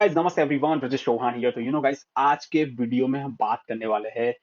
Guys नमस्ते everyone, Brajesh Chauhan here. तो guys, आज के वीडियो में हम बात करने वाले हैं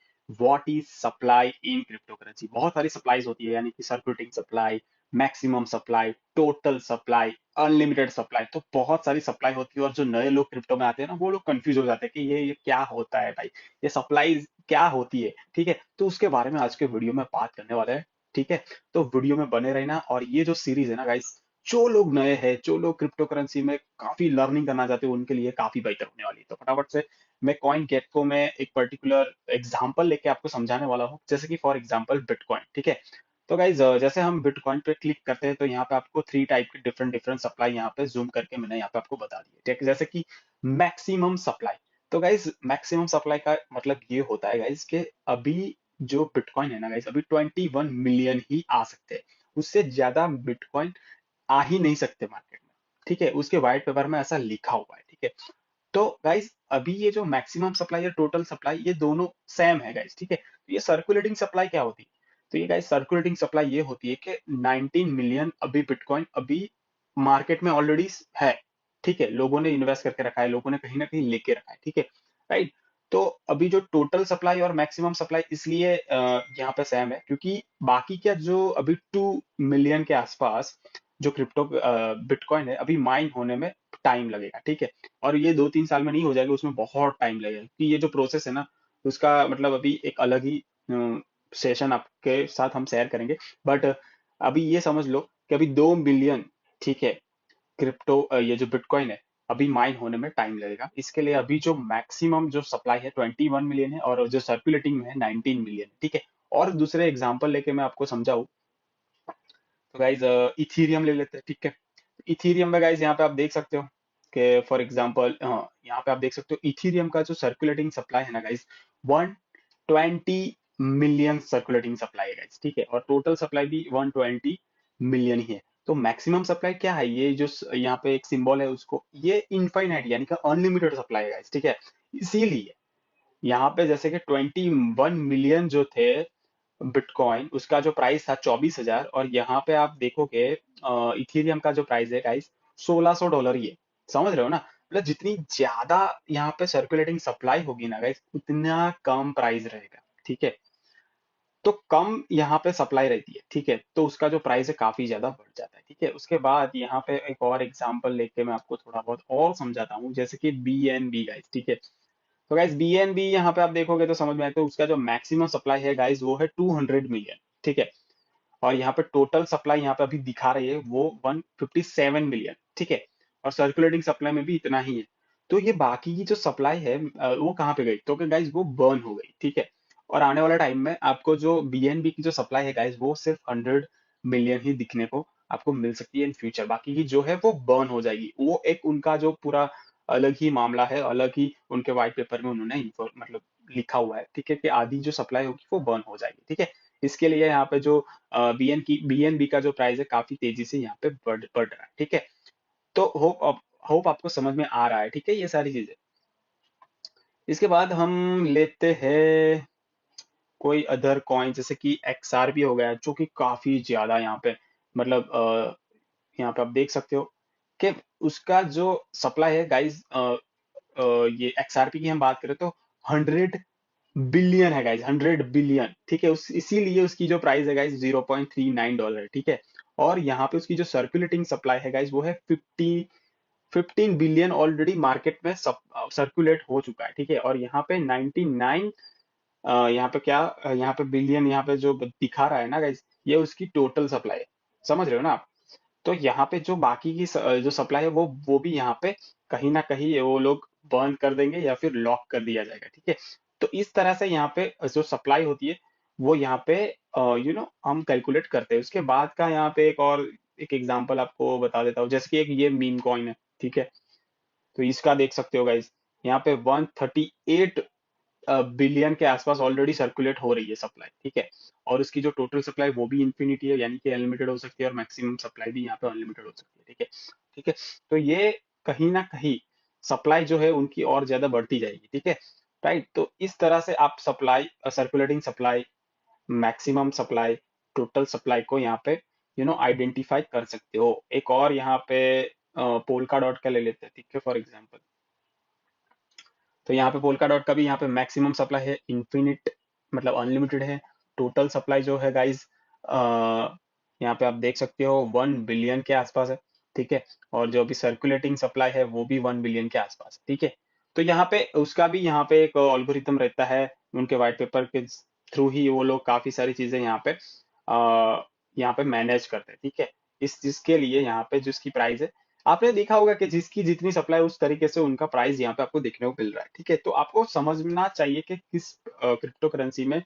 what is supply in crypto currency. बहुत सारी सप्लाईज होती है, यानी कि circulating supply, maximum supply, total supply, unlimited supply. तो बहुत सारी सप्लाई होती है और जो नए लोग क्रिप्टो में आते हैं ना, वो लोग कंफ्यूज हो जाते हैं कि ये क्या होता है भाई, ये सप्लाई क्या होती है। ठीक है, तो उसके बारे में आज के वीडियो में बात करने वाले हैं। ठीक है, तो वीडियो में बने रहना। और ये जो सीरीज है ना गाइस, जो लोग नए हैं, जो लोग क्रिप्टो करेंसी में काफी लर्निंग करना चाहते हैं, उनके लिए काफी बेहतर होने वाली है। तो फटाफट से मैं कॉइन गेटको में एक पर्टिकुलर एग्जांपल लेके आपको समझाने वाला हूँ, जैसे कि फॉर एग्जांपल बिटकॉइन। ठीक है, तो गाइज जैसे हम बिटकॉइन पे क्लिक करते हैं तो यहाँ पे आपको थ्री टाइप के डिफरेंट डिफरेंट सप्लाई यहाँ पे जूम करके मैंने यहाँ पे आपको बता दिया। ठीक है, जैसे कि मैक्सिमम सप्लाई। तो गाइज मैक्सिमम सप्लाई का मतलब ये होता है गाइज कि अभी जो बिटकॉइन है ना गाइज, अभी 21 मिलियन ही आ सकते हैं। उससे ज्यादा बिटकॉइन आ ही नहीं सकते मार्केट में। ठीक है, उसके व्हाइट पेपर में ऐसा लिखा हुआ है। ठीक है, तो गाइस अभी ये जो मैक्सिमम सप्लाई और टोटल सप्लाई, ये दोनों सेम है गाइस। ठीक है, तो ये सर्कुलेटिंग सप्लाई क्या होती है? तो ये गाइस सर्कुलेटिंग सप्लाई ये होती है कि 19 मिलियन अभी बिटकॉइन अभी मार्केट में ऑलरेडी है। ठीक है, लोगों ने इन्वेस्ट करके रखा है, लोगों ने कहीं ना कहीं लेके रखा है। ठीक है, राइट। तो अभी जो टोटल सप्लाई और मैक्सिमम सप्लाई इसलिए यहाँ पे सेम है, क्योंकि बाकी क्या जो अभी 2 मिलियन के आसपास जो क्रिप्टो बिटकॉइन है, अभी माइन होने में टाइम लगेगा। ठीक है, और ये 2-3 साल में नहीं हो जाएगा, उसमें बहुत टाइम लगेगा, क्योंकि ये जो प्रोसेस है ना, उसका मतलब अभी एक अलग ही सेशन आपके साथ हम शेयर करेंगे। बट अभी ये समझ लो कि अभी 2 बिलियन, ठीक है, क्रिप्टो ये जो बिटकॉइन है, अभी माइन होने में टाइम लगेगा। इसके लिए अभी जो मैक्सिमम जो सप्लाई है 21 मिलियन है, और जो सर्कुलेटिंग में है 19 मिलियन। ठीक है, और दूसरे एग्जाम्पल लेके मैं आपको समझाऊं तो गाइज इथीरियम ले लेते हैं। ठीक है, इथीरियम में गाइज यहाँ पे आप देख सकते हो कि फॉर एग्जांपल, हाँ, यहाँ पे आप देख सकते हो इथीरियम का जो सर्कुलेटिंग सप्लाई है ना गाइज, 120 मिलियन सर्कुलेटिंग सप्लाई है गाइज। ठीक है, और टोटल सप्लाई भी 120 मिलियन ही है। तो मैक्सिमम सप्लाई क्या है, ये जो यहाँ पे एक सिंबल है उसको, ये इनफाइनाइट यानी कि अनलिमिटेड सप्लाई है गाइज। ठीक है, इसीलिए यहाँ पे जैसे कि 21 मिलियन जो थे बिटकॉइन, उसका जो प्राइस था 24,000, और यहाँ पे आप देखोगे इथेरियम का जो प्राइस है गाइस, $1,600 ही है। समझ रहे हो ना? मतलब जितनी ज्यादा यहाँ पे सर्कुलेटिंग सप्लाई होगी ना गाइस, उतना कम प्राइस रहेगा। ठीक है, तो कम यहाँ पे सप्लाई रहती है। ठीक है, तो उसका जो प्राइस है काफी ज्यादा बढ़ जाता है। ठीक है, उसके बाद यहाँ पे एक और एग्जांपल लेके मैं आपको थोड़ा बहुत और समझाता हूँ, जैसे कि BNB गाइस। ठीक है, तो गाइस BNB यहाँ पे आप देखोगे तो समझ में आए, तो उसका जो मैक्सिमम सप्लाई है गाइस, वो है 200 मिलियन। ठीक है, और यहाँ पे टोटल सप्लाई यहाँ पे अभी दिखा रही है वो 157 मिलियन। ठीक है, और सर्कुलेटिंग सप्लाई में भी इतना ही है। तो ये बाकी की जो सप्लाई है वो कहाँ पे गई? तो गाइस वो बर्न हो गई। ठीक है, और आने वाला टाइम में आपको जो BNB की जो सप्लाई है गाइस, वो सिर्फ 100 मिलियन ही दिखने को आपको मिल सकती है इन फ्यूचर। बाकी की जो है वो बर्न हो जाएगी। वो एक उनका जो पूरा अलग ही मामला है, अलग ही उनके व्हाइट पेपर में उन्होंने मतलब लिखा हुआ है। ठीक है, कि आधी जो सप्लाई होगी वो बर्न हो जाएगी। ठीक है, इसके लिए यहाँ पे जो BNB का जो प्राइस है, काफी तेजी से यहाँ पे बढ़ रहा है। ठीक है, तो होप आपको समझ में आ रहा है। ठीक है, ये सारी चीजें। इसके बाद हम लेते हैं कोई अदर कॉइन, जैसे कि XRP हो गया, जो कि काफी ज्यादा यहाँ पे मतलब यहाँ पे आप देख सकते हो कि उसका जो सप्लाई है गाइस, ये XRP की हम बात करें तो 100 बिलियन है गाइस, 100 बिलियन। ठीक है, उस इसीलिए उसकी जो प्राइस है गाइस, $0.39 है। ठीक है, और यहाँ पे उसकी जो सर्कुलेटिंग सप्लाई है गाइस, वो है 15 बिलियन ऑलरेडी मार्केट में सर्कुलेट हो चुका है। ठीक है, और यहाँ पे 99, यहाँ पे क्या, यहाँ पे बिलियन यहाँ पे जो दिखा रहा है ना गाइस, ये उसकी टोटल सप्लाई है। समझ रहे हो ना आप? तो यहाँ पे जो बाकी की जो सप्लाई है, वो भी यहाँ पे कहीं ना कहीं वो लोग बर्न कर देंगे या फिर लॉक कर दिया जाएगा। ठीक है, तो इस तरह से यहाँ पे जो सप्लाई होती है, वो यहाँ पे हम कैलकुलेट करते हैं। उसके बाद का यहाँ पे एक और एक एग्जांपल आपको बता देता हूँ, जैसे कि एक ये मीम कॉइन है। ठीक है, तो इसका देख सकते हो गाइस, यहाँ पे 138 बिलियन के आसपास ऑलरेडी सर्कुलेट हो रही है सप्लाई। ठीक है, और उसकी जो टोटल सप्लाई वो भी इन्फिनिटी है, यानी कि अनलिमिटेड हो सकती है, और मैक्सिमम सप्लाई भी यहाँ पे अनलिमिटेड हो सकती है। ठीक है, ठीक है, तो ये कहीं ना कहीं सप्लाई जो है उनकी और ज्यादा बढ़ती जाएगी। ठीक है, राइट। तो इस तरह से आप supply, circulating supply, maximum supply, total supply को यहाँ पे आइडेंटिफाई कर सकते हो। एक और यहाँ पे पोल्का डॉट का ले लेते हैं। ठीक है, फॉर एग्जाम्पल, तो यहाँ पे पोल्का डॉट का भी यहाँ पे मैक्सिमम सप्लाई है, इन्फिनिट मतलब अनलिमिटेड है। टोटल सप्लाई जो है गाइज, यहाँ पे आप देख सकते हो 1 बिलियन के आसपास है, ठीक है। और जो भी सर्कुलेटिंग सप्लाई है वो भी 1 बिलियन के आसपास है, ठीक है। तो यहाँ पे उसका भी यहाँ पे एक ऑल्गोरिथम रहता है, उनके व्हाइट पेपर के थ्रू ही वो लोग काफी सारी चीजें यहाँ पे मैनेज करते हैं, ठीक है। इस जिसके लिए यहाँ पे जिसकी प्राइस है, आपने देखा होगा कि जिसकी जितनी सप्लाई उस तरीके से उनका प्राइस यहाँ पे आपको देखने को मिल रहा है, ठीक है। तो आपको समझना चाहिए कि किस क्रिप्टो करेंसी में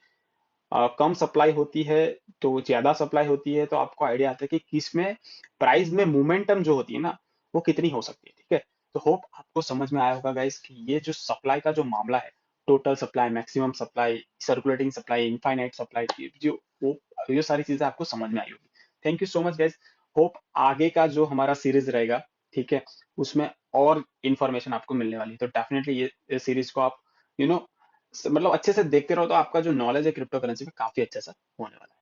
कम सप्लाई होती है तो ज्यादा सप्लाई होती है, तो आपको आइडिया आता है कि किस में प्राइस में मोमेंटम जो होती है ना वो कितनी हो सकती है, ठीक है। तो होप आपको समझ में आया होगा गाइस कि ये जो सप्लाई का जो मामला है, total supply, maximum supply, circulating supply, infinite supply, जो वो ये सारी चीजें आपको समझ में आई होगी। Thank you so much guys. Hope आगे का जो हमारा सीरीज रहेगा, ठीक है, उसमें और इंफॉर्मेशन आपको मिलने वाली है। तो डेफिनेटली ये सीरीज को आप यू you नो मतलब अच्छे से देखते रहो, तो आपका जो नॉलेज है क्रिप्टो करेंसी में काफी अच्छे से होने वाला है।